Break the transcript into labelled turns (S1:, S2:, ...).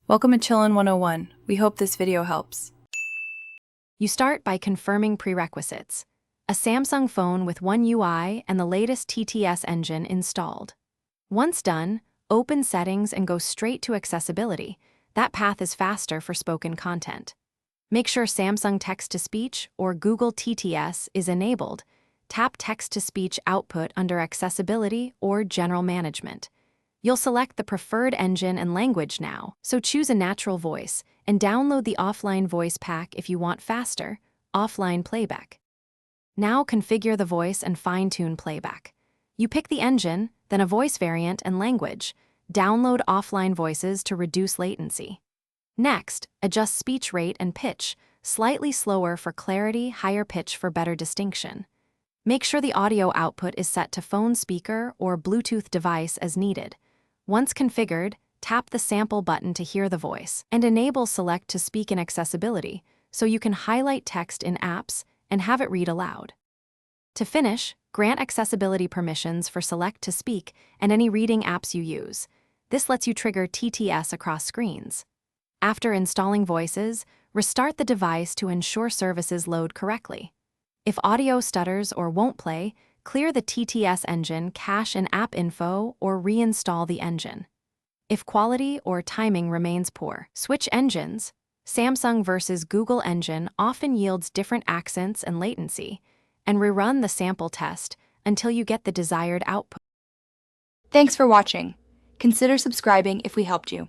S1: Welcome to Chillin' 101. We hope this video helps.
S2: You start by confirming prerequisites. A Samsung phone with One UI and the latest TTS engine installed. Once done, open Settings and go straight to Accessibility. That path is faster for spoken content. Make sure Samsung Text-to-Speech or Google TTS is enabled. Tap Text-to-Speech output under Accessibility or General Management. You'll select the preferred engine and language now, so choose a natural voice and download the offline voice pack if you want faster, offline playback. Now configure the voice and fine-tune playback. You pick the engine, then a voice variant and language. Download offline voices to reduce latency. Next, adjust speech rate and pitch, slightly slower for clarity, higher pitch for better distinction. Make sure the audio output is set to phone speaker or Bluetooth device as needed. Once configured, tap the sample button to hear the voice, and enable Select to Speak in Accessibility so you can highlight text in apps and have it read aloud. To finish, grant accessibility permissions for Select to Speak and any reading apps you use. This lets you trigger TTS across screens. After installing voices, restart the device to ensure services load correctly. If audio stutters or won't play, clear the TTS engine, cache in app info, or reinstall the engine. If quality or timing remains poor, switch engines. Samsung versus Google engine often yields different accents and latency, and rerun the sample test until you get the desired output.
S3: Thanks for watching. Consider subscribing if we helped you.